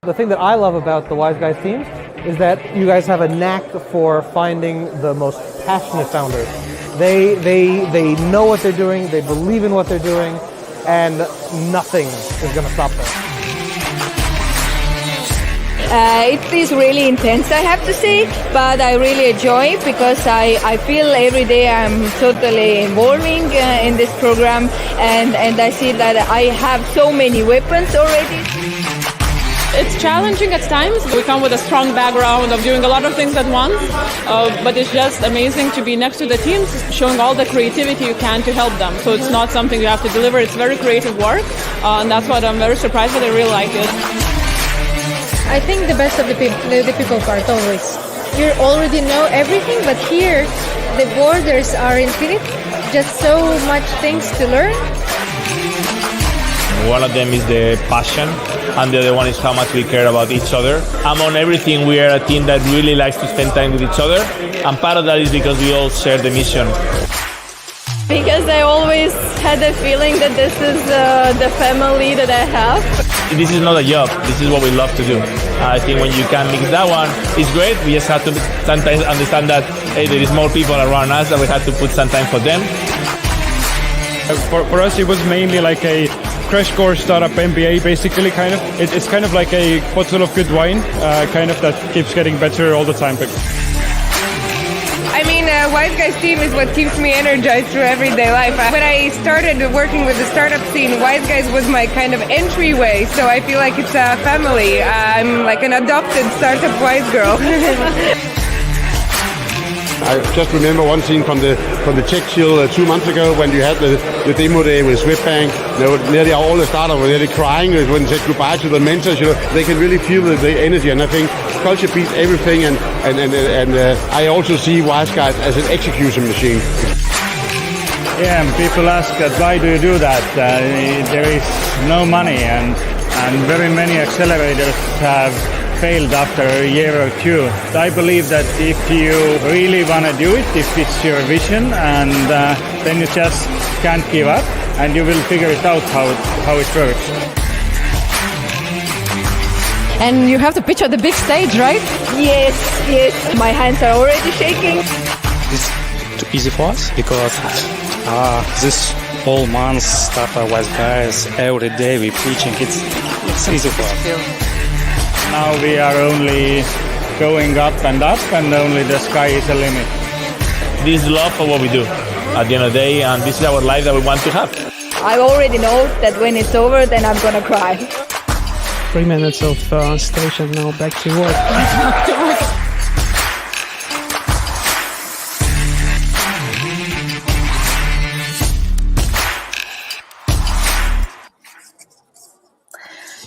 The thing that I love about the Wise Guys teams is that you guys have a knack for finding the most passionate founders. They know what they're doing, they believe in what they're doing, and nothing is going to stop them. It is really intense, I have to say, but I really enjoy it because I feel every day I'm totally evolving in this program, and I see that I have so many weapons already. It's challenging at times. We come with a strong background of doing a lot of things at once, but it's just amazing to be next to the teams, showing all the creativity you can to help them. So it's not something you have to deliver, it's very creative work, and that's what I'm very surprised that I really like it. I think the best of the people part always. You already know everything, but here the borders are infinite, just so much things to learn. One of them is the passion, and the other one is how much we care about each other. Among everything, we are a team that really likes to spend time with each other, and part of that is because we all share the mission. Because I always had the feeling that this is the family that I have. This is not a job, this is what we love to do. I think when you can mix that one, it's great. We just have to sometimes understand that, hey, there is more people around us, that we have to put some time for them. For us, it was mainly like a crash course startup MBA, basically, kind of. It's kind of like a bottle of good wine, kind of that keeps getting better all the time. I mean, Wise Guys team is what keeps me energized through everyday life. When I started working with the startup scene, Wise Guys was my kind of entryway, so I feel like it's a family. I'm like an adopted startup Wise girl. I just remember one scene from the Tech Chill 2 months ago when you had the demo day with Swedbank. Nearly all the startups were nearly crying when they said goodbye to the mentors. They can really feel the energy, and I think culture beats everything. And I also see Wise Guys as an execution machine. Yeah, and people ask why do you do that? There is no money, and very many accelerators have failed after a year or two. I believe that if you really want to do it, if it's your vision, and then you just can't give up, and you will figure it out how it works. And you have to pitch on the big stage, right? Yes. My hands are already shaking. It's too easy for us because this whole month stuff Wise Guys, every day we preaching, it's easy for us. Now we are only going up, and only the sky is the limit. This is love for what we do at the end of the day, and this is our life that we want to have. I already know that when it's over, then I'm gonna cry. 3 minutes of station, now back to work.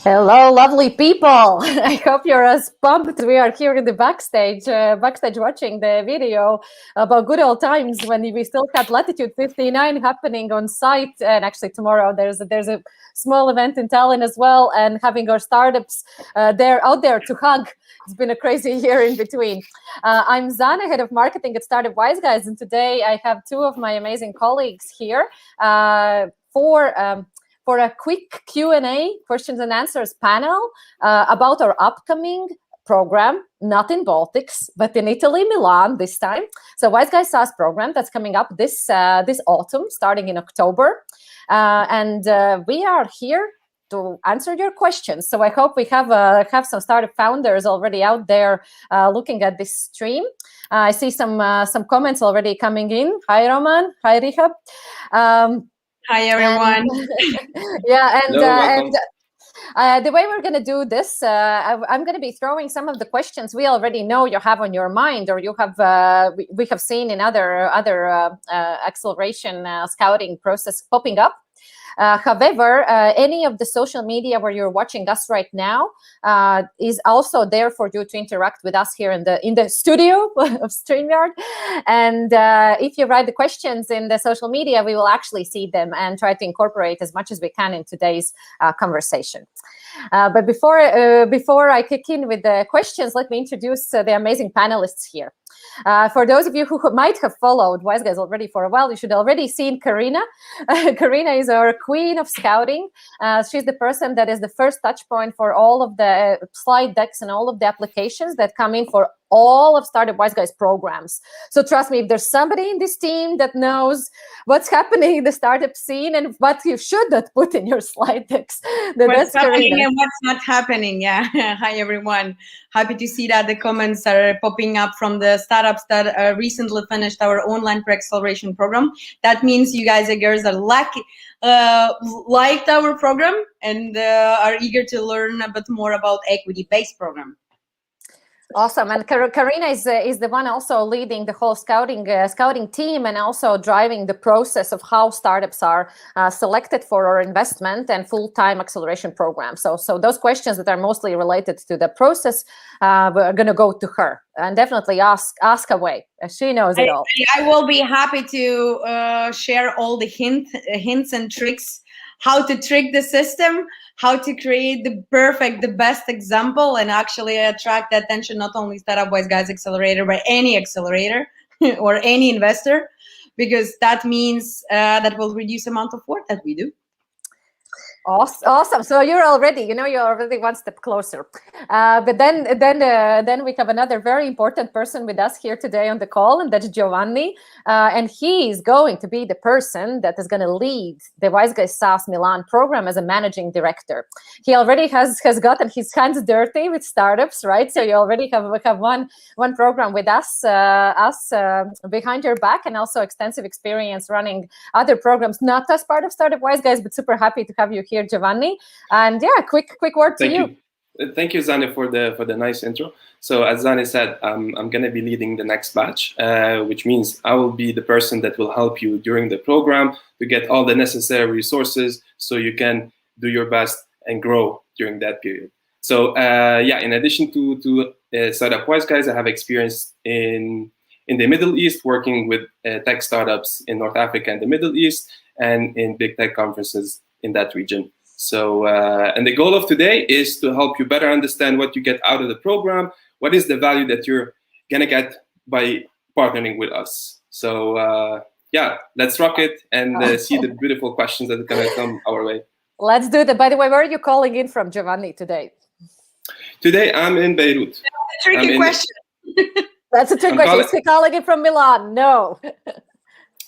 Hello, lovely people. I hope you're as pumped. We are here in the backstage watching the video about good old times when we still had Latitude 59 happening on site. And actually tomorrow there's a small event in Tallinn as well, and having our startups out there to hug. It's been a crazy year in between. I'm Zana, head of marketing at Startup Wise Guys, and today I have two of my amazing colleagues here for a quick Q&A, questions and answers panel about our upcoming program, not in Baltics, but in Italy, Milan this time. So Wise Guys SaaS program that's coming up this autumn, starting in October. And we are here to answer your questions. So I hope we have some startup founders already out there looking at this stream. I see some comments already coming in. Hi, Roman. Hi, Rihab. Hi, everyone. The way we're going to do this, I'm going to be throwing some of the questions we already know you have on your mind, or you have we have seen in other acceleration scouting process popping up. However, any of the social media where you're watching us right now is also there for you to interact with us here in the studio of StreamYard. And if you write the questions in the social media, we will actually see them and try to incorporate as much as we can in today's conversation. But before I kick in with the questions, let me introduce the amazing panelists here. For those of you who might have followed Wise Guys already for a while, you should already seen Karina. Karina is our queen of scouting. She's the person that is the first touch point for all of the slide decks and all of the applications that come in for all of Startup Wise Guys programs. So trust me, if there's somebody in this team that knows what's happening in the startup scene and what you should not put in your slide decks, then What's that's happening Karina. and what's not happening. Yeah. Hi, everyone. Happy to see that the comments are popping up from the startups that recently finished our online pre-acceleration program. That means you guys and girls are lucky, liked our program and are eager to learn a bit more about equity-based program. Awesome, and Karina is the one also leading the whole scouting team and also driving the process of how startups are selected for our investment and full-time acceleration program. So those questions that are mostly related to the process, we're going to go to her and definitely ask away. She knows it all. I will be happy to share all the hints and tricks, how to trick the system, how to create the best example and actually attract the attention, not only Startup Wise Guys Accelerator, but any accelerator or any investor, because that means that will reduce amount of work that we do. Awesome. So you're already one step closer. But then we have another very important person with us here today on the call, and that's Giovanni. And he is going to be the person that is going to lead the Wise Guys SaaS Milan program as a managing director. He already has gotten his hands dirty with startups, right? So you already have one program with us behind your back, and also extensive experience running other programs, not as part of Startup Wise Guys, but super happy to have you here, Giovanni. And yeah, quick word to you. Thank you, Zani, for the nice intro. So as Zani said, I'm going to be leading the next batch, which means I will be the person that will help you during the program to get all the necessary resources so you can do your best and grow during that period. So in addition to Startup Wise Guys, I have experience in the Middle East, working with tech startups in North Africa and the Middle East, and in big tech conferences in that region. So, and the goal of today is to help you better understand what you get out of the program, what is the value that you're gonna get by partnering with us. So, let's rock it and see the beautiful questions that are gonna come our way. Let's do that. By the way, where are you calling in from, Giovanni, today? Today, I'm in Beirut. That's a tricky question. That's a tricky question. Is he calling in from Milan? No.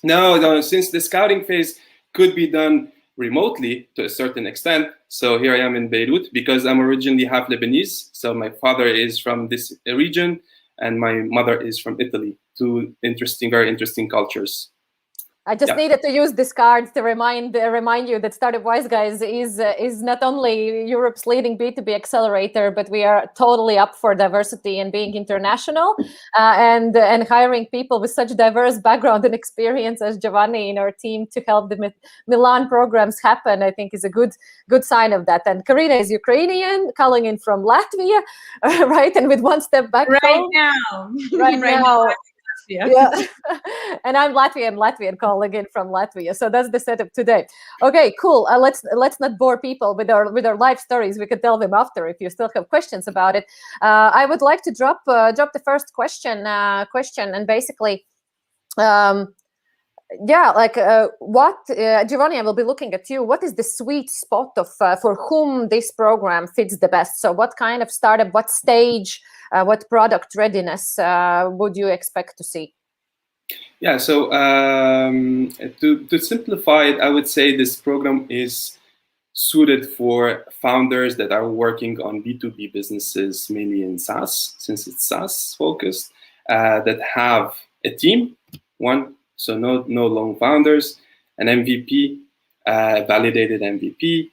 No, since the scouting phase could be done remotely to a certain extent. So here I am in Beirut because I'm originally half Lebanese. So my father is from this region and my mother is from Italy. Two very interesting cultures. I just needed to use this card to remind you that Startup Wise Guys is not only Europe's leading B2B accelerator, but we are totally up for diversity and being international, and hiring people with such diverse background and experience as Giovanni in our team to help the Milan programs happen. I think is a good sign of that. And Karina is Ukrainian, calling in from Latvia, right? And with one step back right now. Yeah. And I'm Latvian calling in from Latvia. So that's the setup today. Okay, cool. Let's not bore people with our life stories. We could tell them after if you still have questions about it. I would like to drop the first question and basically Giovanni, I will be looking at you. What is the sweet spot of for whom this program fits the best? So what kind of startup, what stage, what product readiness would you expect to see? Yeah, so to simplify it, I would say this program is suited for founders that are working on B2B businesses, mainly in SaaS, since it's SaaS focused, that have a team, so no lone founders, an MVP, validated MVP,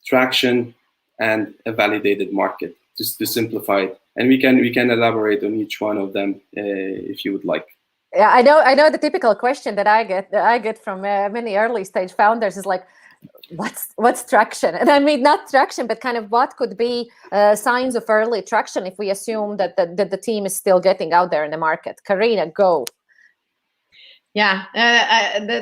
traction, and a validated market, just to simplify it. And we can elaborate on each one of them if you would like. Yeah, I know the typical question that I get from many early stage founders is like, what's traction? And I mean, not traction, but kind of what could be signs of early traction if we assume that the team is still getting out there in the market. Karina, go. Yeah,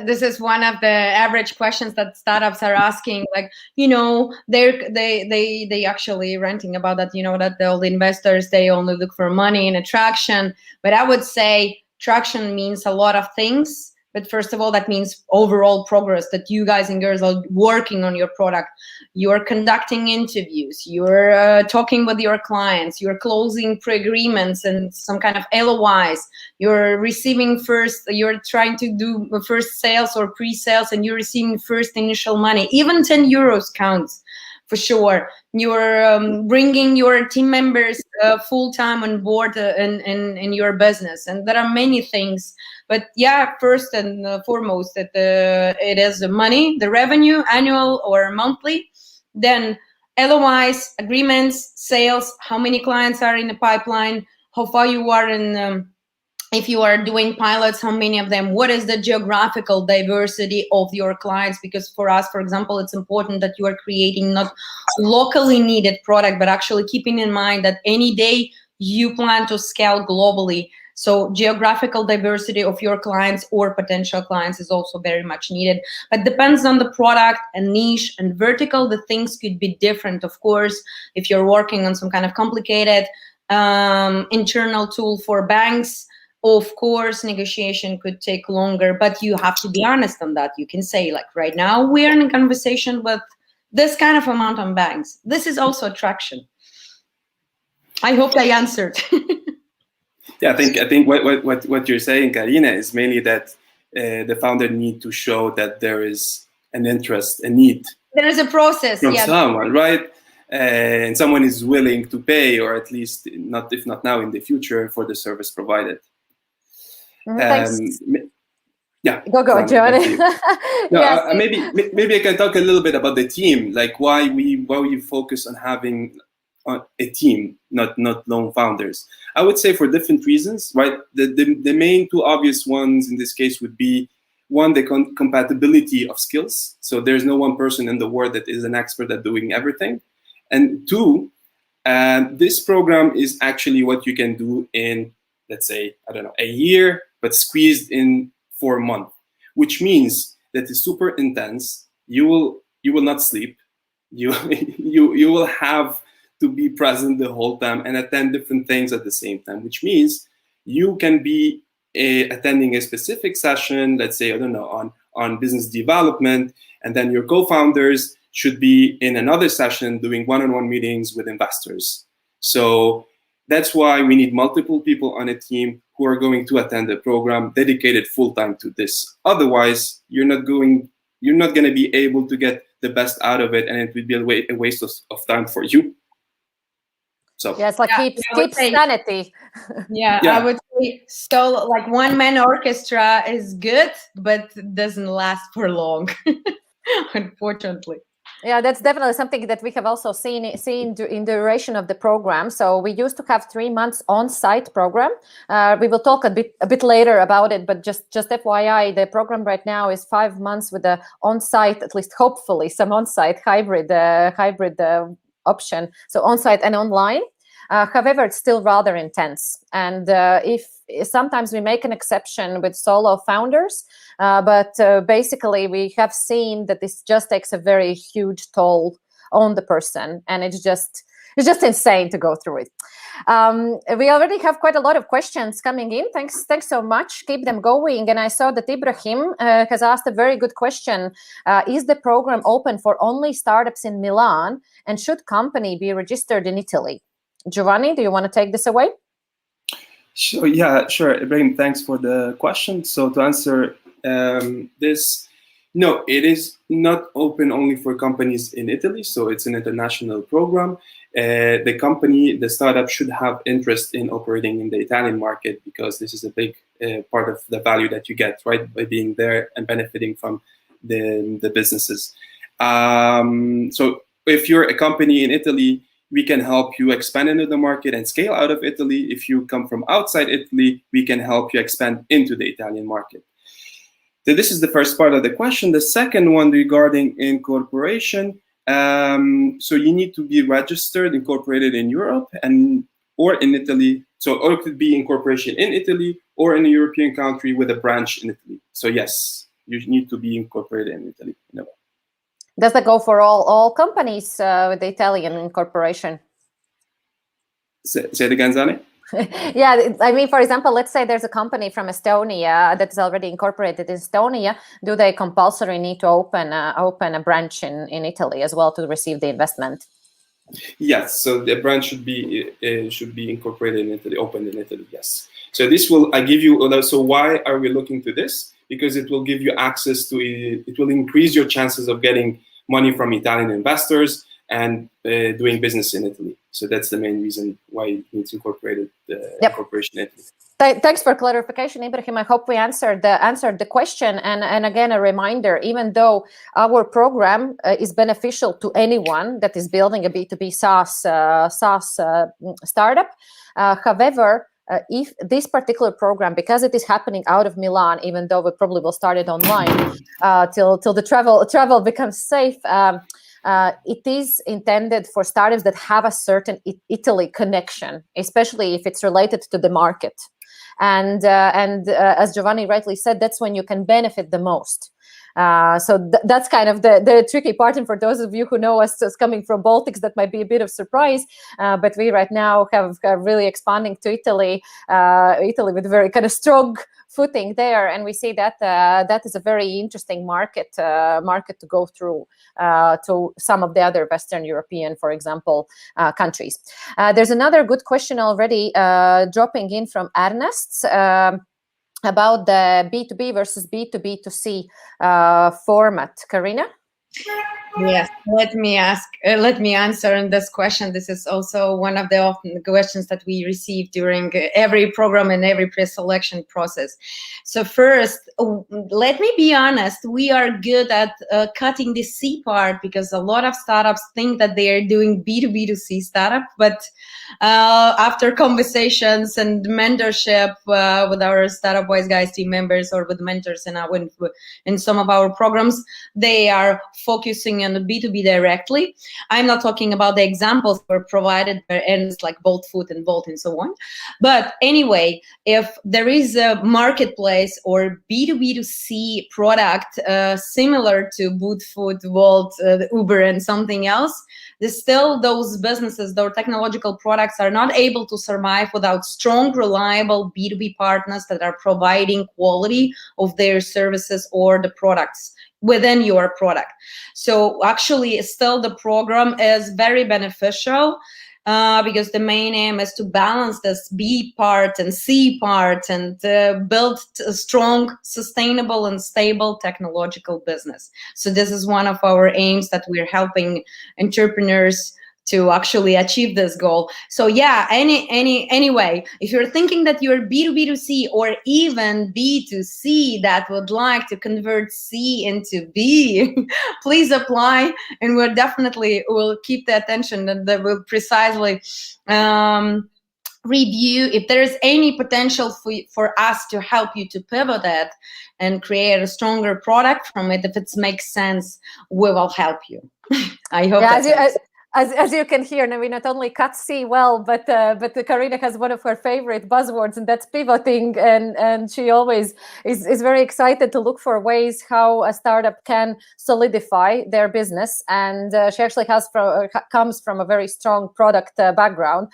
this is one of the average questions that startups are asking. Like, they actually ranting about that. That all the investors, they only look for money and attraction. But I would say traction means a lot of things. But first of all, that means overall progress, that you guys and girls are working on your product. You're conducting interviews, you're talking with your clients, you're closing pre-agreements and some kind of LOIs, you're receiving you're trying to do first sales or pre-sales, and you're receiving first initial money. Even 10 euros counts. For sure, you're bringing your team members full-time on board in your business, and there are many things. But yeah, first and foremost, that it is the money, the revenue, annual or monthly. Then LOIs, agreements, sales, how many clients are in the pipeline, how far you are in. If you are doing pilots, how many of them? What is the geographical diversity of your clients? Because for us, for example, it's important that you are creating not locally needed product, but actually keeping in mind that any day you plan to scale globally. So geographical diversity of your clients or potential clients is also very much needed. But depends on the product and niche and vertical, the things could be different. Of course, if you're working on some kind of complicated internal tool for banks, of course, negotiation could take longer, but you have to be honest on that. You can say, like, right now we're in a conversation with this kind of amount on banks. This is also attraction. I hope I answered. Yeah, I think what you're saying, Karina, is mainly that the founder need to show that there is an interest, a need. There is a process from someone, right? And someone is willing to pay, or at least not, if not now, in the future, for the service provided. Thanks. Yeah. Go, Giovanni. No, Yes. maybe I can talk a little bit about the team, like why we focus on having a team, not lone founders. I would say for different reasons, right? The main two obvious ones in this case would be, one, the compatibility of skills. So there's no one person in the world that is an expert at doing everything. And two, this program is actually what you can do in, let's say, I don't know, a year, but squeezed in 4 months, which means that it's super intense. You will not sleep. You will have to be present the whole time and attend different things at the same time, which means you can be attending a specific session, let's say, I don't know, on business development, and then your co-founders should be in another session doing one-on-one meetings with investors. So that's why we need multiple people on a team who are going to attend the program dedicated full-time to this. Otherwise, you're not going to be able to get the best out of it, and it would be a waste of time for you. So yeah, it's like keep sanity. Yeah, I would say so. Like one-man orchestra is good, but doesn't last for long, unfortunately. Yeah, that's definitely something that we have also seen in the duration of the program. So we used to have 3 months on-site program. We will talk a bit later about it, but just FYI, the program right now is 5 months with the on-site, at least hopefully some on-site hybrid option. So on-site and online. However, it's still rather intense. And if sometimes we make an exception with solo founders, but basically we have seen that this just takes a very huge toll on the person, and it's just insane to go through it. We already have quite a lot of questions coming in. Thanks so much. Keep them going. And I saw that Ibrahim has asked a very good question. Is the program open for only startups in Milan, and should company be registered in Italy? Giovanni, do you want to take this away? Sure. Yeah, sure. Ibrahim, thanks for the question. So to answer this, no, it is not open only for companies in Italy. So it's an international program. The startup should have interest in operating in the Italian market, because this is a big part of the value that you get, right, by being there and benefiting from the businesses. So if you're a company in Italy, we can help you expand into the market and scale out of Italy. If you come from outside Italy, we can help you expand into the Italian market. So this is the first part of the question. The second one regarding incorporation. So you need to be registered, incorporated in Europe or in Italy. So or it could be incorporation in Italy or in a European country with a branch in Italy. So yes, you need to be incorporated in Italy. No. Does that go for all companies with the Italian incorporation? Say it again, Zani? Yeah, I mean, for example, let's say there's a company from Estonia that is already incorporated in Estonia. Do they compulsory need to open a branch in Italy as well to receive the investment? Yes, so the branch should be incorporated in Italy, opened in Italy. Yes. So this will give you. So why are we looking to this? Because it will give you access to. It will increase your chances of getting money from Italian investors and doing business in Italy. So that's the main reason why it needs incorporated incorporation in Italy. Thanks for clarification, Ibrahim. I hope we answered the question. And again, a reminder: even though our program is beneficial to anyone that is building a B2B SaaS startup, however, if this particular program, because it is happening out of Milan, even though we probably will start it online till the travel becomes safe. It is intended for startups that have a certain Italy connection, especially if it's related to the market. And as Giovanni rightly said, that's when you can benefit the most. So that's kind of the tricky part. And for those of you who know us as coming from Baltics, that might be a bit of surprise. But we right now have really expanding to Italy with very kind of strong footing there, and we see that that is a very interesting market to go through to some of the other Western European, for example, countries. There's another good question already dropping in from Ernest about the B2B versus B2B2C format. Karina? Yes, let me answer on this question. This is also one of the often questions that we receive during every program and every pre-selection process. So first, let me be honest, we are good at cutting the C part, because a lot of startups think that they are doing B2B2C startup, but after conversations and mentorship with our Startup Wise Guys team members or with mentors in some of our programs, they are focusing on the B2B directly. I'm not talking about the examples that were provided by ends like Bolt Food and Bolt and so on. But anyway, if there is a marketplace or B2B2C product similar to Boot Food, Bolt, Uber and something else, still those businesses, those technological products are not able to survive without strong, reliable B2B partners that are providing quality of their services or the products within your product. So actually still the program is very beneficial because the main aim is to balance this B part and C part and build a strong, sustainable and stable technological business. So this is one of our aims, that we're helping entrepreneurs to actually achieve this goal. So yeah, anyway, if you're thinking that you're B2B2C or even B2C that would like to convert C into B, please apply, and we'll definitely will keep the attention, and that will precisely review if there is any potential for us to help you to pivot it and create a stronger product from it. If it makes sense, we will help you. I hope as you can hear, we not only cut C well, but Karina has one of her favorite buzzwords, and that's pivoting. And she always is very excited to look for ways how a startup can solidify their business. And she actually comes from a very strong product background.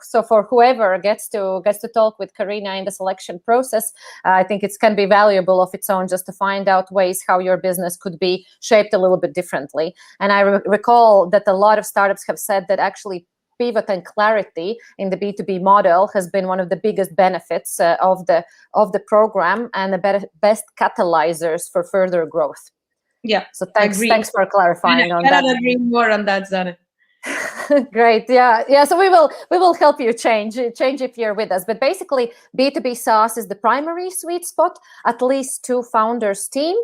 So for whoever gets to talk with Karina in the selection process, I think it can be valuable of its own, just to find out ways how your business could be shaped a little bit differently. And I recall that a lot of startups have said that actually pivot and clarity in the B2B model has been one of the biggest benefits of the program and the best catalyzers for further growth. Yeah. So thanks for clarifying on that. I cannot agree more on that, Zana. Great. Yeah. So we will help you change if you're with us. But basically, B2B SaaS is the primary sweet spot. At least 2 founders team.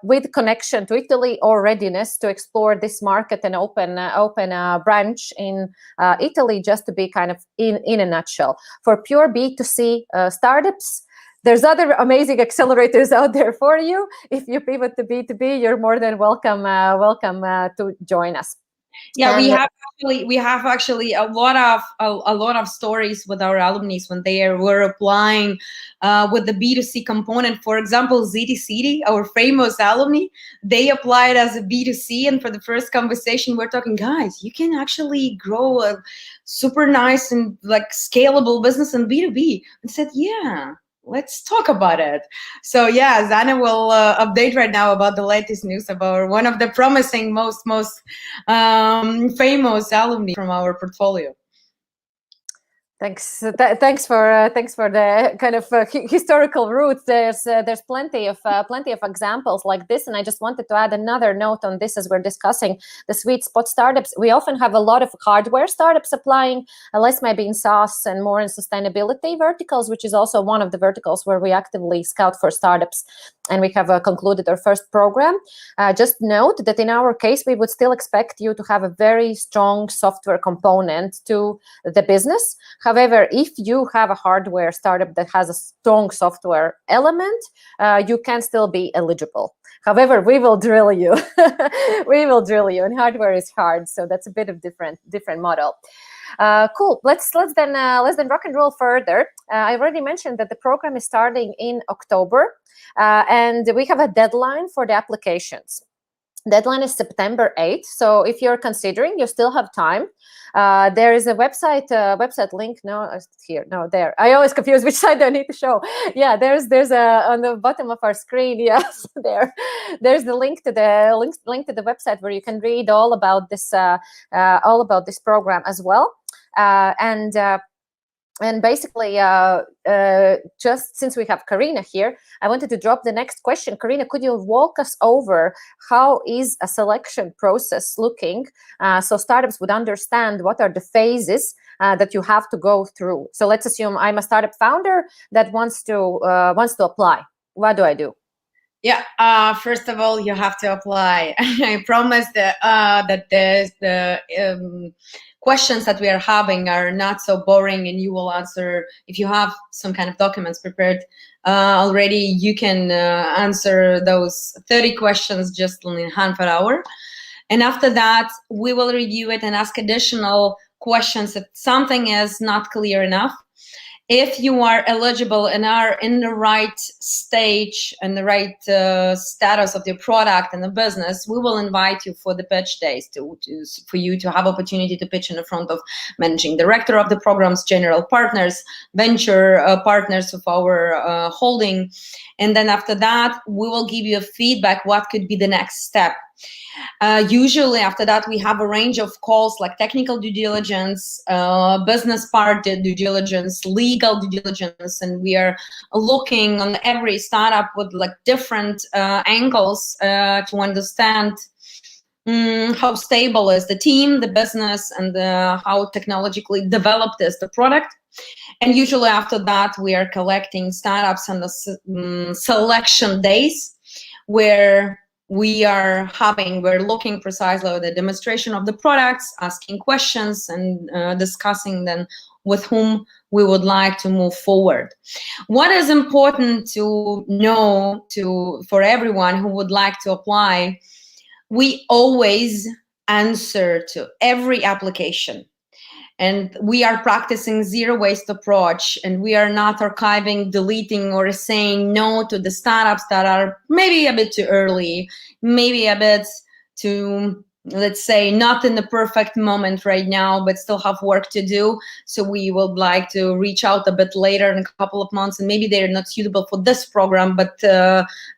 With connection to Italy or readiness to explore this market and open a branch in Italy, just to be kind of in a nutshell. For pure B2C startups, there's other amazing accelerators out there for you. If you pivot to B2B, you're more than welcome to join us. Yeah, And we have actually a lot of stories with our alumni when they were applying with the B2C component. For example, ZT City, our famous alumni, they applied as a B2C, and for the first conversation, we're talking, guys, you can actually grow a super nice and like scalable business in B2B. And said, yeah, let's talk about it. So yeah, Zana will update right now about the latest news about one of the promising, most famous alumni from our portfolio. Thanks. Thanks for the kind of historical roots. There's plenty of examples like this, and I just wanted to add another note on this as we're discussing the sweet spot startups. We often have a lot of hardware startups applying, less maybe in SaaS and more in sustainability verticals, which is also one of the verticals where we actively scout for startups. And we have concluded our first program. Just note that in our case, we would still expect you to have a very strong software component to the business. However, if you have a hardware startup that has a strong software element, you can still be eligible. However, we will drill you. We will drill you, and hardware is hard, so that's a bit of different model. Cool. Let's then rock and roll further. I already mentioned that the program is starting in October, and we have a deadline for the applications. Deadline is September 8th. So if you're considering, you still have time. There is a website link. No, here, no, there. I always confuse which side I need to show. Yeah, there's a on the bottom of our screen. Yes, there. There's the link to the website where you can read all about this program as well. And basically, just since we have Karina here, I wanted to drop the next question. Karina, could you walk us over how is a selection process looking, so startups would understand what are the phases that you have to go through? So let's assume I'm a startup founder that wants to apply. What do I do? Yeah, first of all, you have to apply. I promise that the questions that we are having are not so boring, and you will answer. If you have some kind of documents prepared already, you can answer those 30 questions just in half an hour. And after that, we will review it and ask additional questions if something is not clear enough. If you are eligible and are in the right stage and the right status of your product and the business, we will invite you for the pitch days for you to have opportunity to pitch in the front of managing director of the programs, general partners, venture partners of our holding. And then after that, we will give you a feedback what could be the next step. Usually after that, we have a range of calls like technical due diligence, business part due diligence, legal due diligence, and we are looking on every startup with like different angles to understand how stable is the team, the business, and how technologically developed is the product. And usually after that, we are collecting startups on the selection days where we're looking precisely at the demonstration of the products, asking questions, and discussing then with whom we would like to move forward. What is important to know for everyone who would like to apply, we always answer to every application. And we are practicing zero waste approach, and we are not archiving, deleting, or saying no to the startups that are maybe a bit too early, maybe a bit too, let's say, not in the perfect moment right now, but still have work to do. So we would like to reach out a bit later in a couple of months, and maybe they're not suitable for this program, but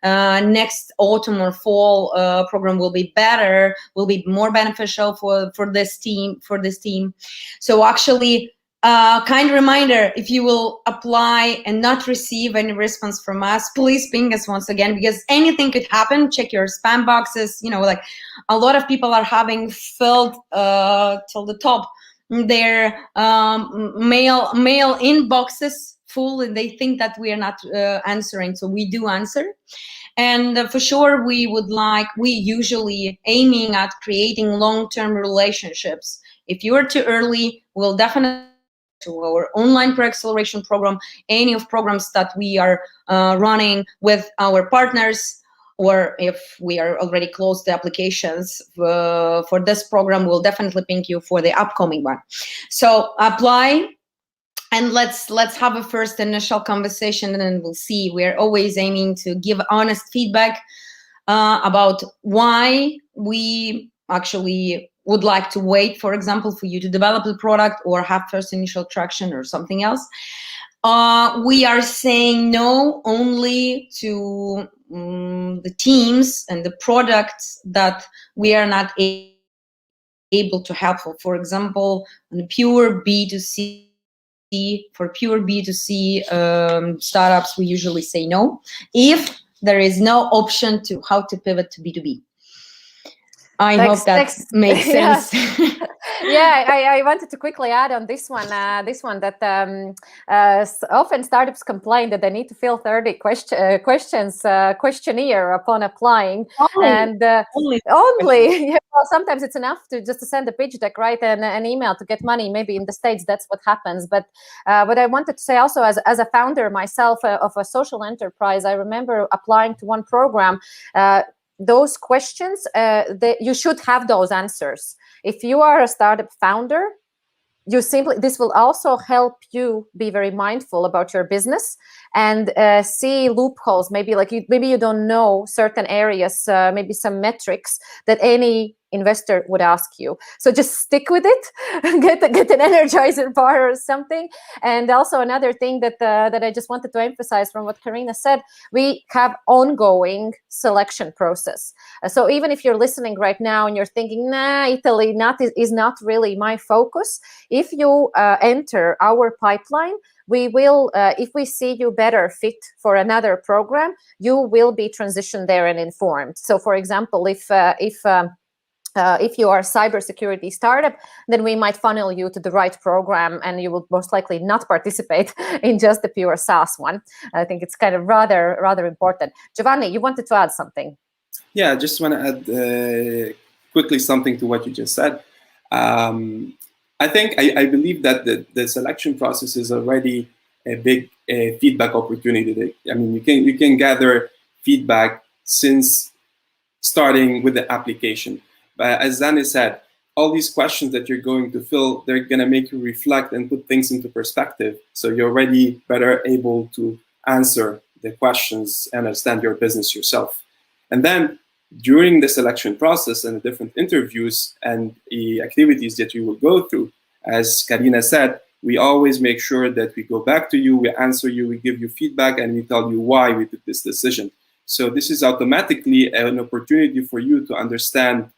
next autumn or fall program will be better, will be more beneficial for this team. So actually, kind reminder, if you will apply and not receive any response from us, please ping us once again, because anything could happen. Check your spam boxes. You know, like a lot of people are having filled till the top their mail inboxes full, and they think that we are not answering. So we do answer. And for sure, we usually aiming at creating long-term relationships. If you are too early, we'll definitely to our online pre-acceleration program, any of programs that we are running with our partners, or if we are already closed the applications for this program, we'll definitely ping you for the upcoming one. So apply, and let's have a first initial conversation, and then we'll see. We're always aiming to give honest feedback about why we actually would like to wait, for example, for you to develop the product or have first initial traction or something else. We are saying no only to the teams and the products that we are not able to help. For example, on pure B2C, for pure B2C startups, we usually say no if there is no option to how to pivot to B2B. I hope that makes sense. Yeah, I wanted to quickly add on this one that often startups complain that they need to fill 30 questionnaire upon applying. Only. Yeah, well, sometimes it's enough to just send a pitch deck, write an email to get money. Maybe in the States that's what happens. But what I wanted to say also, as a founder myself of a social enterprise, I remember applying to one program. Those questions, you should have those answers. If you are a startup founder, this will also help you be very mindful about your business and see loopholes. Maybe you don't know certain areas, maybe some metrics that any investor would ask you. So just stick with it, get an Energizer bar or something. And also another thing that I just wanted to emphasize from what Karina said, we have ongoing selection process. So even if you're listening right now and you're thinking, nah, Italy is not really my focus, if you enter our pipeline, we will, if we see you better fit for another program, you will be transitioned there and informed. So for example, if you are a cybersecurity startup, then we might funnel you to the right program, and you will most likely not participate in just the pure SaaS one. I think it's kind of rather important. Giovanni, you wanted to add something? Yeah, I just want to add quickly something to what you just said. I believe that the selection process is already a big feedback opportunity. I mean, you can gather feedback since starting with the application. But as Zani said, all these questions that you're going to fill, they're going to make you reflect and put things into perspective. So you're already better able to answer the questions and understand your business yourself. And then during the selection process and the different interviews and the activities that you will go through, as Karina said, we always make sure that we go back to you, we answer you, we give you feedback, and we tell you why we took this decision. So this is automatically an opportunity for you to understand,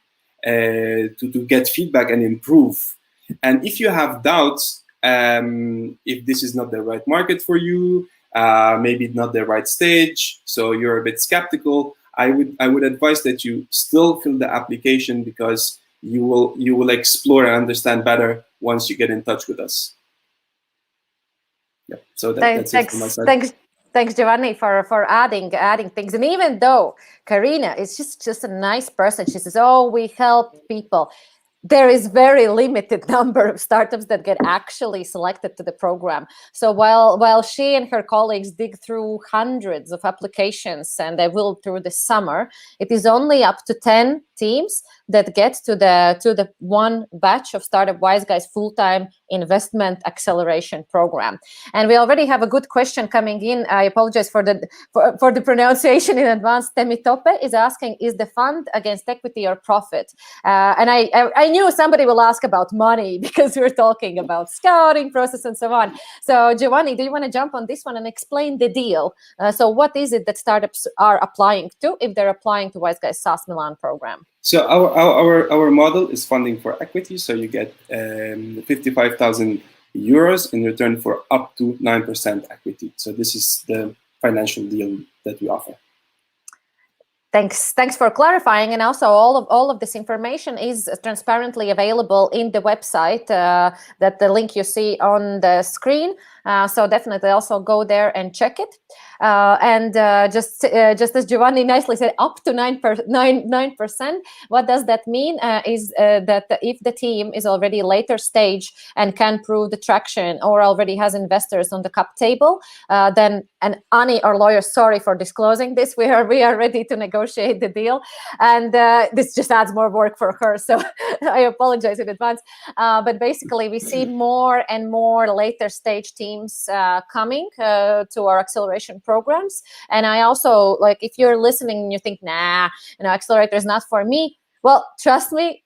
to get feedback and improve. And if you have doubts, if this is not the right market for you, maybe not the right stage, so you're a bit skeptical, I would advise that you still fill the application, because you will explore and understand better once you get in touch with us. Yeah, so that's it from my side. Thanks, Giovanni, for adding things. And even though Karina is just a nice person, she says, "Oh, we help people." There is very limited number of startups that get actually selected to the program. So while she and her colleagues dig through hundreds of applications, and they will through the summer, it is only up to 10 teams that get to the one batch of Startup Wise Guys full-time investment acceleration program. And we already have a good question coming in. I apologize for the pronunciation in advance. Temitope is asking, is the fund against equity or profit? And I knew somebody will ask about money, because we're talking about scouting process and so on. So Giovanni, do you want to jump on this one and explain the deal? So what is it that startups are applying to if they're applying to Wise Guys SaaS Milan program? So our model is funding for equity. So you get 55,000 euros in return for up to 9% equity. So this is the financial deal that we offer. Thanks for clarifying. And also all of this information is transparently available in the website, that the link you see on the screen. So definitely also go there and check it. And just as Giovanni nicely said, up to 9%. What does that mean? Is that if the team is already later stage and can prove the traction or already has investors on the cap table, then, and Ani, our lawyer, sorry for disclosing this, we are ready to negotiate the deal. And this just adds more work for her. So I apologize in advance. But basically, we see more and more later stage teams coming to our acceleration programs. And I also, like, if you're listening and you think, nah, accelerator is not for me, well, trust me,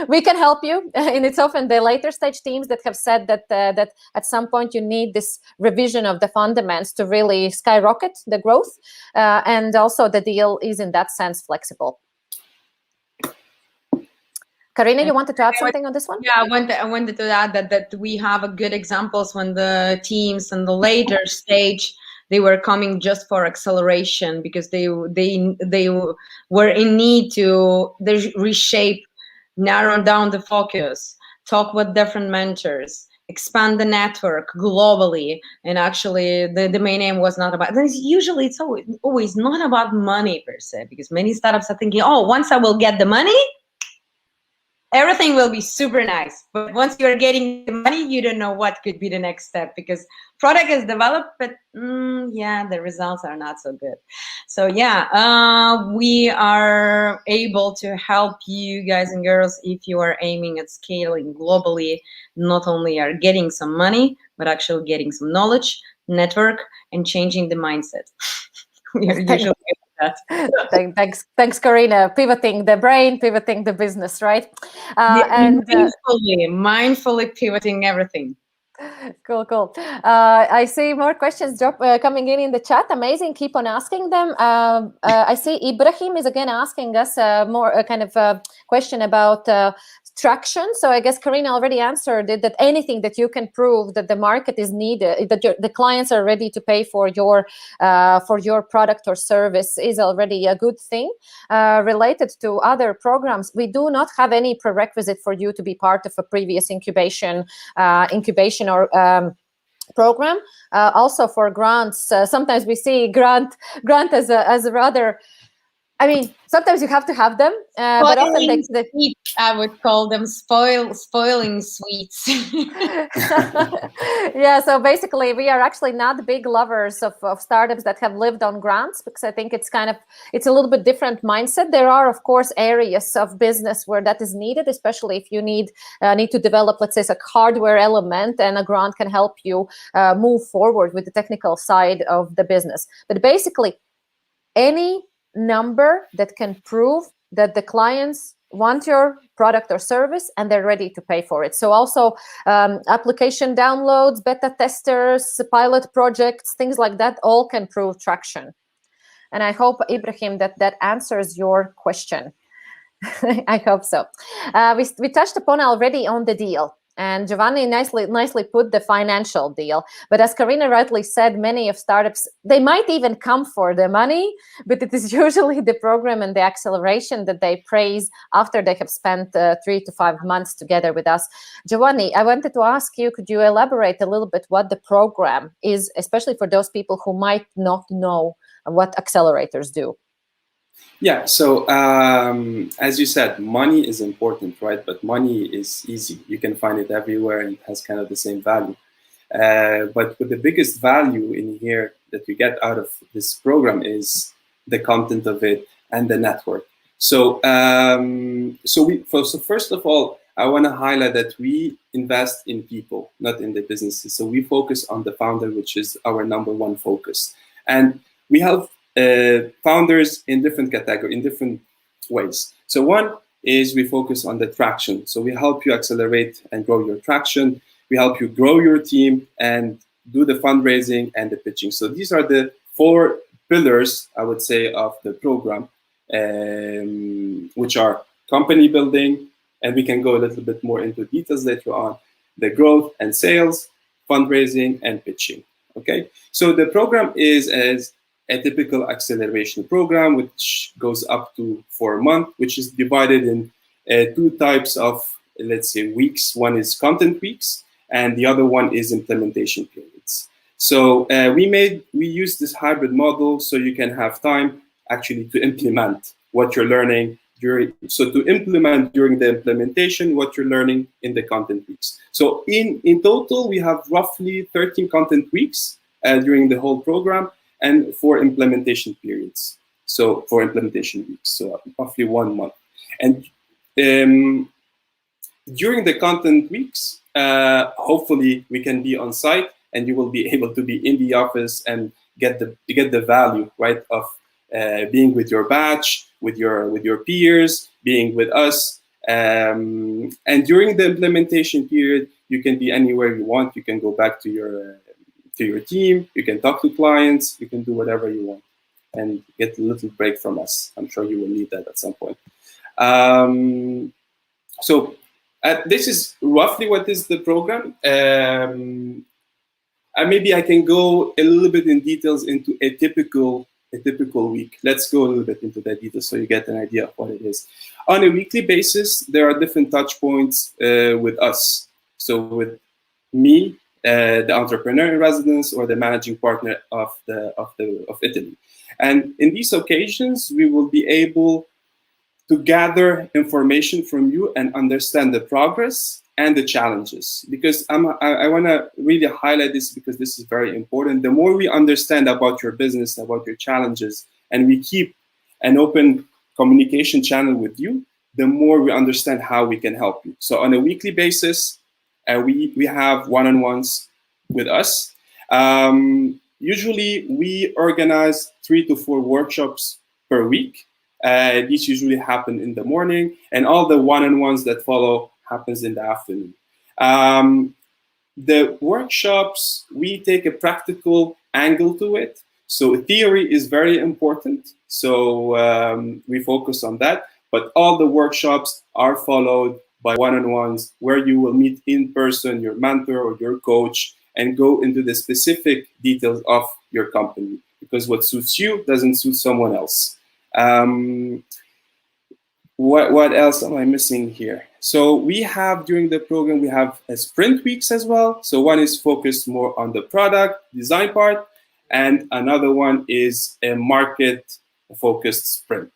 we can help you. And it's often the later stage teams that have said that that at some point you need this revision of the fundamentals to really skyrocket the growth. And also the deal is in that sense flexible. Karina, you wanted to add something on this one? Yeah, I wanted to add that we have a good examples when the teams in the later stage, they were coming just for acceleration because they were in need to reshape, narrow down the focus, talk with different mentors, expand the network globally. And actually the main aim was not about, usually it's always not about money per se, because many startups are thinking, oh, once I will get the money, everything will be super nice. But once you're getting the money, you don't know what could be the next step, because product is developed, but yeah, the results are not so good. So yeah, we are able to help you guys and girls if you are aiming at scaling globally. Not only are getting some money, but actually getting some knowledge, network, and changing the mindset. We are usually Thanks, Karina. Pivoting the brain, pivoting the business, right? And mindfully pivoting everything. Cool. I see more questions coming in the chat. Amazing. Keep on asking them. I see Ibrahim is again asking us more kind of a question about traction. So I guess Karina already answered it, that anything that you can prove that the market is needed, that the clients are ready to pay for your product or service is already a good thing. Related to other programs, we do not have any prerequisite for you to be part of a previous incubation or program. Also for grants, sometimes we see grant as a rather, I mean, sometimes you have to have them, but often I would call them spoiling sweets. Yeah, so basically we are actually not big lovers of startups that have lived on grants, because I think it's a little bit different mindset. There are, of course, areas of business where that is needed, especially if you need to develop, let's say, a hardware element, and a grant can help you move forward with the technical side of the business. But basically, any number that can prove that the clients want your product or service and they're ready to pay for it. So also application downloads, beta testers, pilot projects, things like that, all can prove traction. And I hope, Ibrahim, that answers your question. I hope so. We touched upon already on the deal. And Giovanni nicely put the financial deal. But as Karina rightly said, many of startups, they might even come for the money, but it is usually the program and the acceleration that they praise after they have spent 3 to 5 months together with us. Giovanni, I wanted to ask you, could you elaborate a little bit what the program is, especially for those people who might not know what accelerators do? Yeah, so as you said, money is important, right? But money is easy. You can find it everywhere and it has kind of the same value. But the biggest value in here that you get out of this program is the content of it and the network. So, so first of all, I want to highlight that we invest in people, not in the businesses. So we focus on the founder, which is our #1 focus. And we help founders in different categories, in different ways. So one is we focus on the traction. So we help you accelerate and grow your traction. We help you grow your team and do the fundraising and the pitching. So these are the 4 pillars, I would say, of the program, which are company building, and we can go a little bit more into details later on, the growth and sales, fundraising, and pitching. Okay, so the program is as a typical acceleration program, which goes up to 4 months, which is divided in 2 types of, let's say, weeks. One is content weeks, and the other one is implementation period. So we use this hybrid model so you can have time actually to implement what you're learning during the implementation what you're learning in the content weeks. So in total, we have roughly 13 content weeks during the whole program, and 4 implementation periods. So 4 implementation weeks, so roughly 1 month. And during the content weeks, hopefully we can be on site, and you will be able to be in the office and get the value, right, of being with your batch, with your peers, being with us. And during the implementation period, you can be anywhere you want. You can go back to your team. You can talk to clients. You can do whatever you want, and get a little break from us. I'm sure you will need that at some point. So this is roughly what is the program. Maybe I can go a little bit in details into a typical week. Let's go a little bit into that detail so you get an idea of what it is. On a weekly basis, there are different touch points with us. So with me, the entrepreneur in residence, or the managing partner of Italy. And in these occasions, we will be able to gather information from you and understand the progress and the challenges. Because I want to really highlight this, because this is very important. The more we understand about your business, about your challenges, and we keep an open communication channel with you, the more we understand how we can help you. So on a weekly basis, we have one-on-ones with us. Usually we organize 3 to 4 workshops per week. These usually happen in the morning, and all the one-on-ones that follow happens in the afternoon. The workshops, we take a practical angle to it. So theory is very important. So we focus on that, but all the workshops are followed by one-on-ones where you will meet in person your mentor or your coach and go into the specific details of your company, because what suits you doesn't suit someone else. What else am I missing here? So we have, during the program, we have a sprint weeks as well. So one is focused more on the product design part, and another one is a market focused sprint.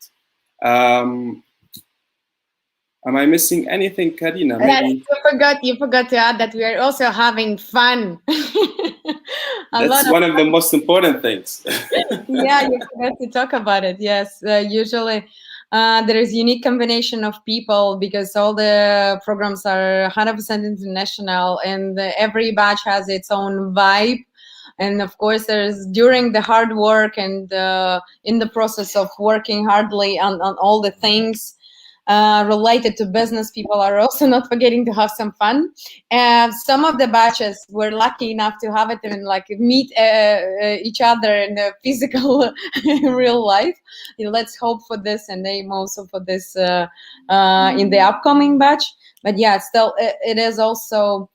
Am I missing anything, Karina? Maybe You forgot to add that we are also having fun. That's one of the most important things. Yeah, you forgot to talk about it. Yes, usually there is unique combination of people, because all the programs are 100% international, and every batch has its own vibe. And of course, there's, during the hard work and in the process of working hardly on all the things related to business, people are also not forgetting to have some fun. Some of the batches were lucky enough to have it and meet each other in the physical real life. Let's hope for this, and aim also for this in the upcoming batch. But yeah, still it is also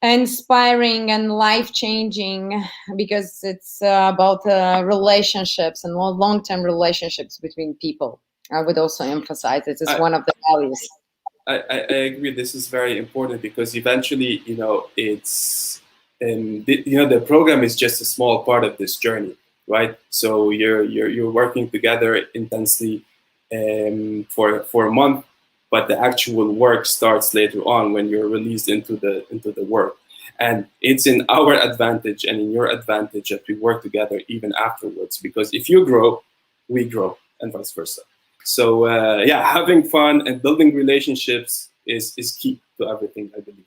inspiring and life-changing, because it's about relationships and long-term relationships between people. I would also emphasize it is one of the values. I agree. This is very important, because eventually, it's the program is just a small part of this journey, right? So you're working together intensely for a month, but the actual work starts later on when you're released into the work. And it's in our advantage and in your advantage that we work together even afterwards, because if you grow, we grow, and vice versa. So yeah, having fun and building relationships is key to everything, I believe.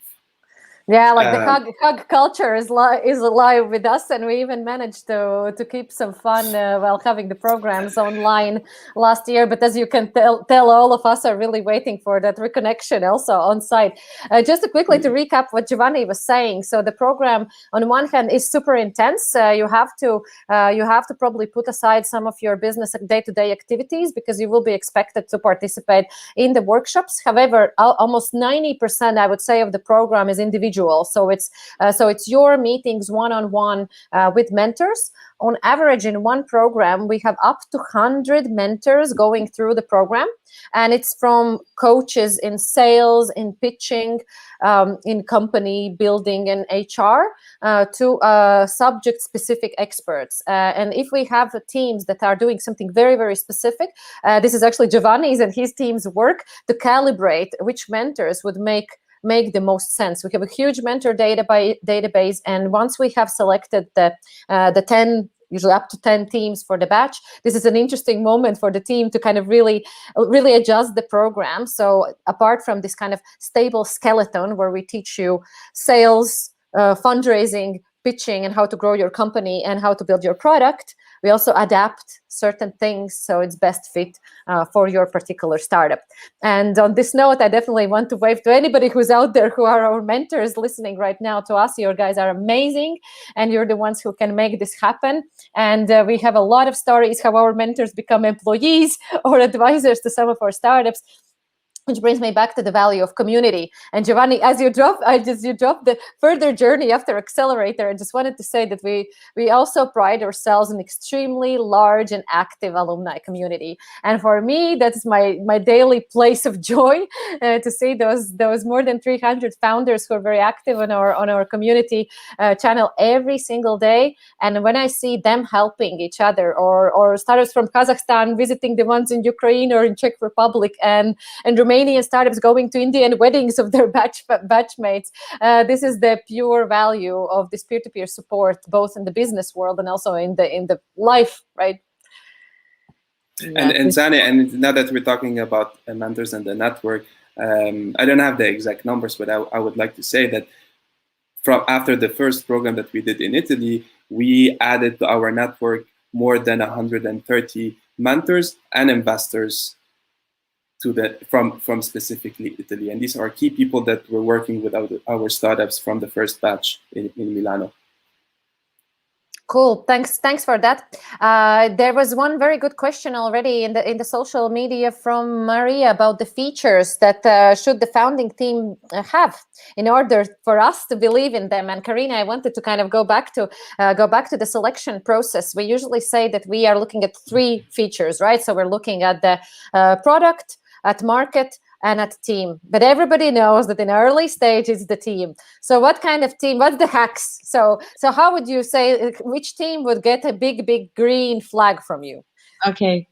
Yeah, like the hug culture is alive with us, and we even managed to keep some fun while having the programs online last year. But as you can tell, all of us are really waiting for that reconnection also on site. Just quickly to recap what Giovanni was saying. So the program, on one hand, is super intense. You have to probably put aside some of your business day-to-day activities, because you will be expected to participate in the workshops. However, almost 90%, I would say, of the program is individual individual. So it's your meetings one-on-one with mentors. On average, in one program, we have up to 100 mentors going through the program, and it's from coaches in sales, in pitching, in company building and HR, to subject-specific experts. And if we have teams that are doing something very, very specific, this is actually Giovanni's and his team's work to calibrate which mentors would make the most sense. We have a huge mentor database, and once we have selected the 10, usually up to 10 teams for the batch, this is an interesting moment for the team to kind of really adjust the program. So apart from this kind of stable skeleton where we teach you sales, fundraising, pitching, and how to grow your company and how to build your product, we also adapt certain things so it's best fit for your particular startup. And on this note, I definitely want to wave to anybody who's out there who are our mentors listening right now to us. You guys are amazing, and you're the ones who can make this happen. And we have a lot of stories how our mentors become employees or advisors to some of our startups. Which brings me back to the value of community. And Giovanni, as you dropped the further journey after Accelerator, I just wanted to say that we also pride ourselves in extremely large and active alumni community. And for me, that's my daily place of joy to see those more than 300 founders who are very active on our community channel every single day. And when I see them helping each other, or startups from Kazakhstan visiting the ones in Ukraine or in Czech Republic, and Romanian startups going to Indian weddings of their batchmates. This is the pure value of this peer-to-peer support, both in the business world and also in the life, right? And Zane, and now that we're talking about mentors and the network, I don't have the exact numbers, but I would like to say that after the first program that we did in Italy, we added to our network more than 130 mentors and investors from specifically Italy, and these are key people that were working with our startups from the first batch in Milano. Cool, thanks for that. There was one very good question already in the social media from Maria about the features that should the founding team have in order for us to believe in them. And Karina, I wanted to kind of go back to the selection process. We usually say that we are looking at 3 features, right? So we're looking at the product, at market, and at team. But everybody knows that in early stage it's the team. So what kind of team, what's the hacks? So how would you say, which team would get a big green flag from you? Okay.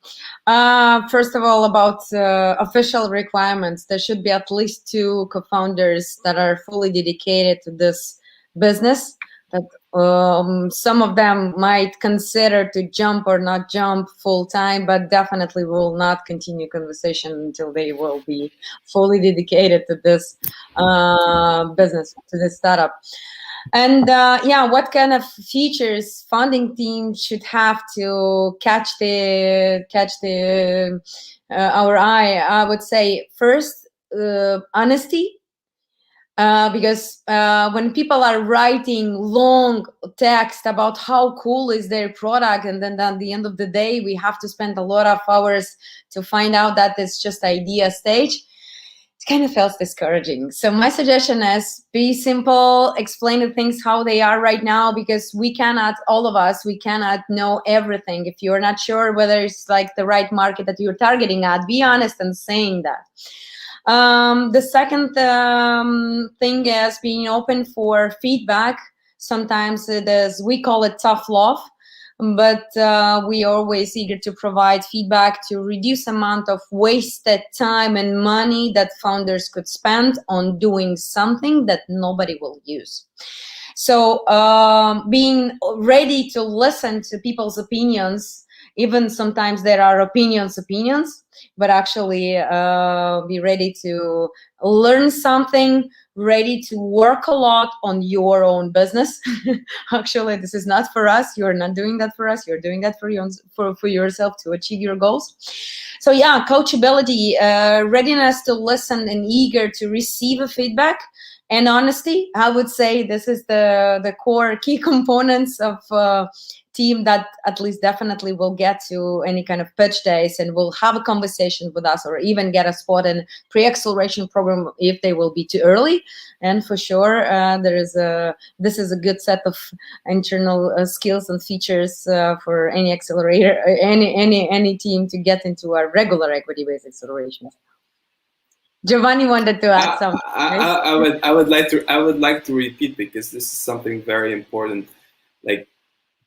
First of all, about official requirements, there should be at least 2 co-founders that are fully dedicated to this business. That some of them might consider to jump or not jump full time, but definitely will not continue conversation until they will be fully dedicated to this business, to this startup. And what kind of features founding team should have to catch our eye? I would say first, honesty. Because when people are writing long text about how cool is their product, and then at the end of the day, we have to spend a lot of hours to find out that it's just idea stage, it kind of feels discouraging. So my suggestion is be simple, explain the things how they are right now, because all of us cannot know everything. If you're not sure whether it's like the right market that you're targeting at, be honest in saying that. The second thing is being open for feedback. Sometimes we call it tough love, but we are always eager to provide feedback to reduce amount of wasted time and money that founders could spend on doing something that nobody will use. So being ready to listen to people's opinions, even sometimes there are opinions, but actually be ready to learn something, ready to work a lot on your own business. Actually, this is not for us. You're not doing that for us. You're doing that for yourself to achieve your goals. So yeah, coachability, readiness to listen and eager to receive a feedback. and honesty. I would say this is the core key components of team that at least definitely will get to any kind of pitch days and will have a conversation with us, or even get a spot in pre-acceleration program if they will be too early. And for sure, this is a good set of internal skills and features for any accelerator, any team to get into a regular equity-based acceleration. Giovanni wanted to add something. I would like to repeat, because this is something very important, like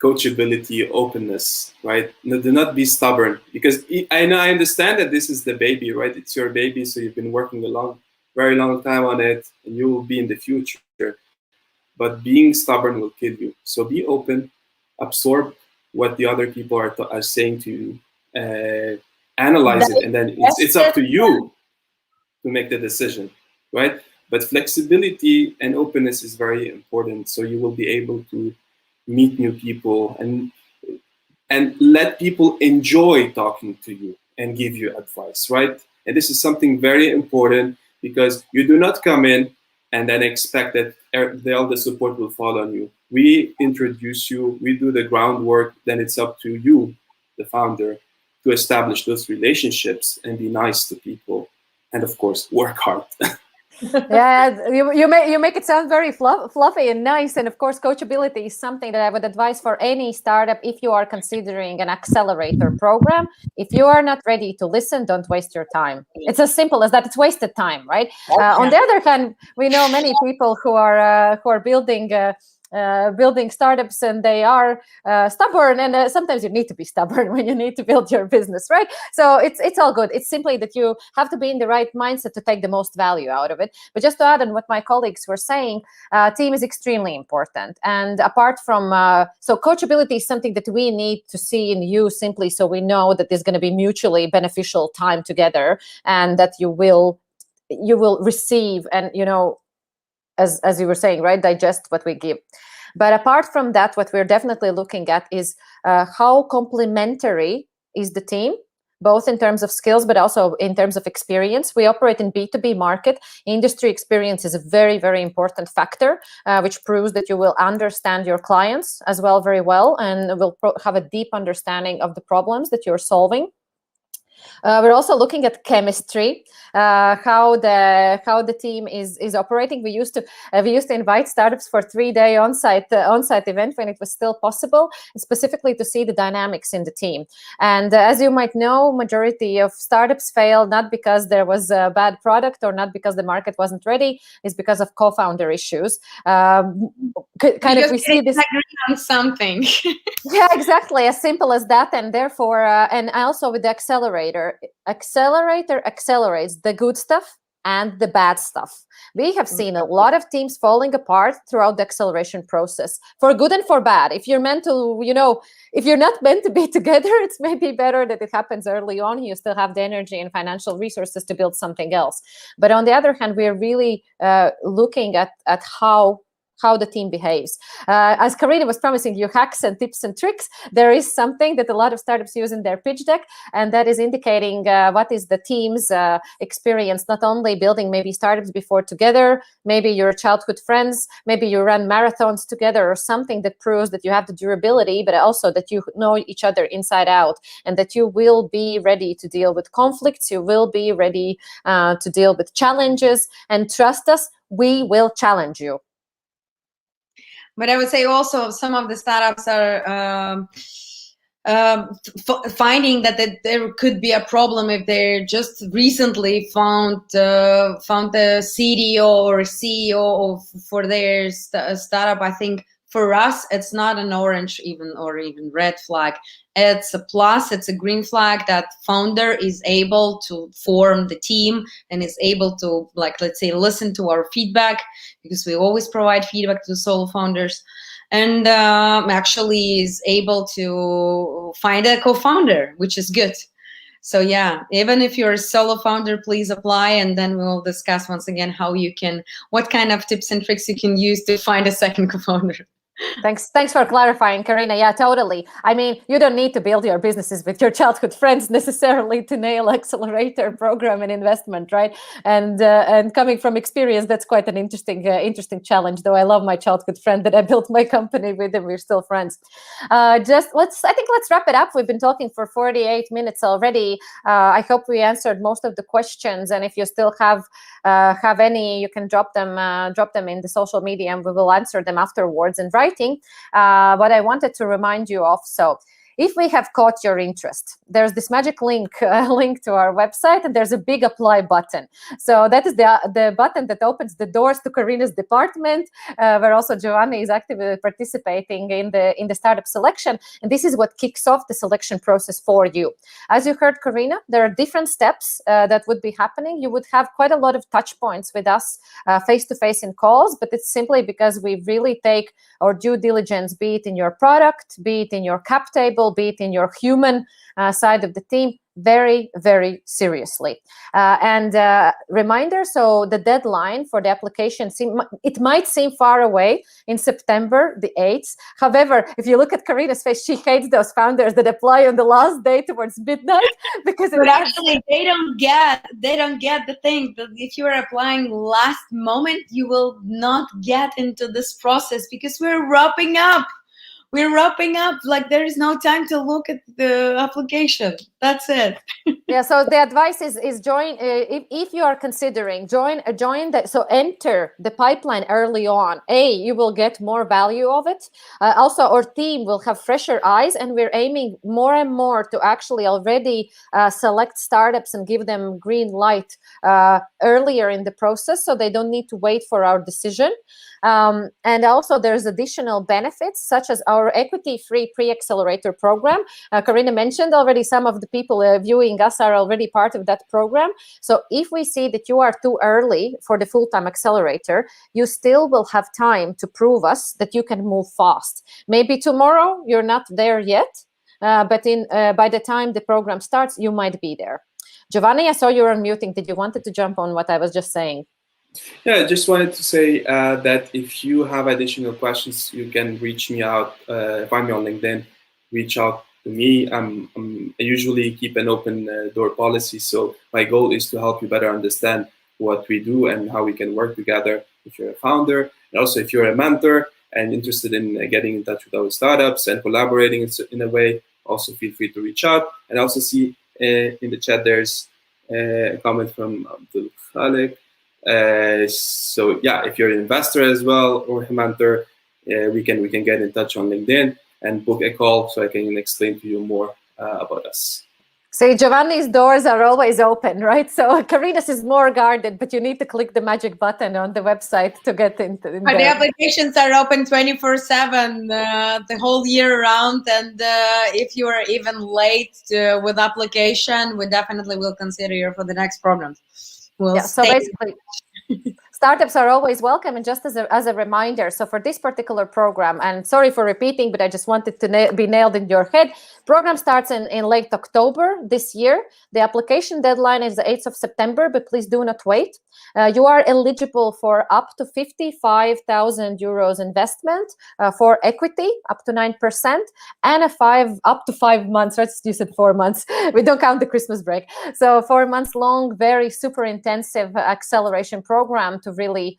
coachability, openness, right? No, do not be stubborn, because I understand that this is the baby, right? It's your baby, so you've been working a very long time on it, and you will be in the future. But being stubborn will kill you. So be open, absorb what the other people are saying to you, analyze it, and then it's up to you to make the decision, right? But flexibility and openness is very important, so you will be able to meet new people and let people enjoy talking to you and give you advice, right? And this is something very important, because you do not come in and then expect that all the support will fall on you. We introduce you, we do the groundwork, then it's up to you, the founder, to establish those relationships and be nice to people. And of course, work hard. Yeah, you make it sound very fluffy and nice. And of course, coachability is something that I would advise for any startup if you are considering an accelerator program. If you are not ready to listen, don't waste your time. It's as simple as that. It's wasted time, right? On the other hand, we know many people who are building startups, and they are stubborn, and sometimes you need to be stubborn when you need to build your business, right? So it's all good. It's simply that you have to be in the right mindset to take the most value out of it. But just to add on what my colleagues were saying, team is extremely important. And apart from so coachability is something that we need to see in you, simply so we know that there's going to be mutually beneficial time together, and that you will receive, and as you were saying, right, digest what we give. But apart from that, what we're definitely looking at is how complementary is the team, both in terms of skills, but also in terms of experience. We operate in B2B market. Industry experience is a very, very important factor, which proves that you will understand your clients as well very well, and will have a deep understanding of the problems that you're solving. We're also looking at chemistry, how the team is operating. We used to invite startups for 3-day on-site event when it was still possible, specifically to see the dynamics in the team. And as you might know, majority of startups fail not because there was a bad product or not because the market wasn't ready. It's because of co-founder issues. We see this on something. Yeah, exactly, as simple as that. And therefore, and also with the accelerator accelerates the good stuff and the bad stuff. We have seen a lot of teams falling apart throughout the acceleration process, for good and for bad. If you're meant to, if you're not meant to be together, it's maybe better that it happens early on. You still have the energy and financial resources to build something else. But on the other hand, we're really looking at how the team behaves. As Karina was promising you hacks and tips and tricks, there is something that a lot of startups use in their pitch deck, and that is indicating what is the team's experience, not only building maybe startups before together, maybe your childhood friends, maybe you run marathons together, or something that proves that you have the durability, but also that you know each other inside out, and that you will be ready to deal with conflicts, you will be ready to deal with challenges, and trust us, we will challenge you. But I would say also some of the startups are finding that there could be a problem if they just recently found the CDO or CEO for their startup. I think for us, it's not an orange or even red flag. It's a plus, it's a green flag that founder is able to form the team and is able to, let's say, listen to our feedback, because we always provide feedback to solo founders, and actually is able to find a co-founder, which is good. So yeah, even if you're a solo founder, please apply, and then we'll discuss once again what kind of tips and tricks you can use to find a second co-founder. Thanks for clarifying, Karina. Yeah, totally. I mean, you don't need to build your businesses with your childhood friends necessarily to nail accelerator program and investment, right? And coming from experience, that's quite an interesting challenge. Though I love my childhood friend that I built my company with, and we're still friends. I think let's wrap it up. We've been talking for 48 minutes already. I hope we answered most of the questions, and if you still have any, you can drop them in the social media, and we will answer them afterwards in writing. What I wanted to remind you of, so if we have caught your interest, there's this magic link to our website, and there's a big apply button. So that is the button that opens the doors to Karina's department, where also Giovanni is actively participating in the startup selection. And this is what kicks off the selection process for you. As you heard, Karina, there are different steps that would be happening. You would have quite a lot of touch points with us face-to-face in calls, but it's simply because we really take our due diligence, be it in your product, be it in your cap table, be it in your human side of the team, very, very seriously. And reminder, so the deadline for the application, it might seem far away in September the 8th. However, if you look at Karina's face, she hates those founders that apply on the last day towards midnight, because but actually they don't get the thing that if you are applying last moment, you will not get into this process, because we're wrapping up. Like, there is no time to look at the application. That's it. Yeah, so the advice is join, if you are considering, join so enter the pipeline early on. You will get more value of it. Also, our team will have fresher eyes, and we're aiming more and more to actually already select startups and give them green light earlier in the process, so they don't need to wait for our decision. And also there's additional benefits, such as our equity-free pre-accelerator program. Karina mentioned already some of the people viewing us are already part of that program. So if we see that you are too early for the full-time accelerator, you still will have time to prove us that you can move fast. Maybe tomorrow you're not there yet, but by the time the program starts, you might be there. Giovanni, I saw you were unmuting. Did you wanted to jump on what I was just saying? Yeah, I just wanted to say that if you have additional questions, you can reach me out, find me on LinkedIn, reach out to me. I usually keep an open door policy, so my goal is to help you better understand what we do and how we can work together if you're a founder, and also if you're a mentor and interested in getting in touch with our startups and collaborating in a way, also feel free to reach out. And I also see in the chat there's a comment from Abdul Khalik. So yeah, if you're an investor as well or a mentor, we can get in touch on LinkedIn and book a call so I can explain to you more about us. See, Giovanni's doors are always open, right? So Karina's is more guarded, but you need to click the magic button on the website to get into. But the applications are open 24/7, the whole year round. And if you are even late with application, we definitely will consider you for the next program. So basically, startups are always welcome. And just as a reminder, so for this particular program, and sorry for repeating, but I just wanted to be nailed in your head, program starts in late October this year. The application deadline is the 8th of September, but please do not wait. You are eligible for up to 55,000 euros investment for equity, up to 9%, and up to 5 months, right? You said 4 months. We don't count the Christmas break. So 4 months long, very super intensive acceleration program to really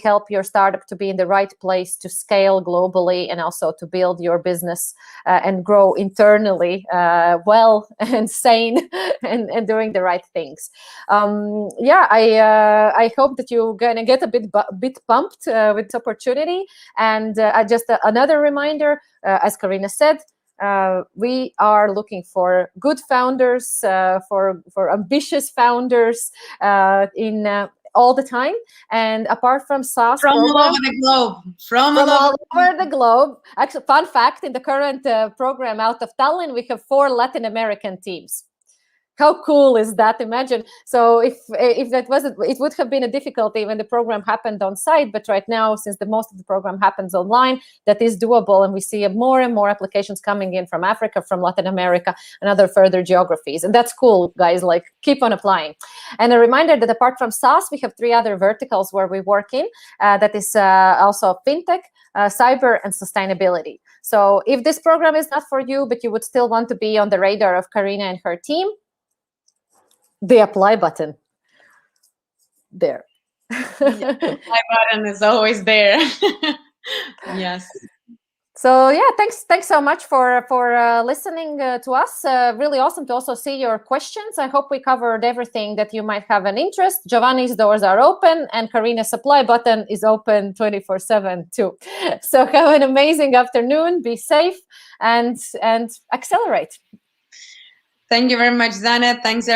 help your startup to be in the right place to scale globally, and also to build your business and grow internally well and sane and doing the right things. I hope that you're gonna get a bit pumped with this opportunity. And just another reminder, as Karina said, we are looking for good founders, for ambitious founders in all the time. And apart from SaaS from program, all over the globe, from all over the globe. Actually, fun fact, in the current program out of Tallinn, we have 4 Latin American teams. How cool is that? Imagine. So if that wasn't, it would have been a difficulty when the program happened on site. But right now, since the most of the program happens online, that is doable, and we see more and more applications coming in from Africa, from Latin America, and other further geographies. And that's cool, guys. Like, keep on applying. And a reminder that apart from SaaS, we have 3 other verticals where we work in. That is also fintech, cyber, and sustainability. So if this program is not for you, but you would still want to be on the radar of Karina and her team, the apply button there. Yeah, the apply button is always there. Yes. So yeah, thanks so much for listening to us. Really awesome to also see your questions. I hope we covered everything that you might have an interest. Giovanni's doors are open, and Karina's apply button is open 24/7 too. So have an amazing afternoon. Be safe and accelerate. Thank you very much, Zana. Thanks,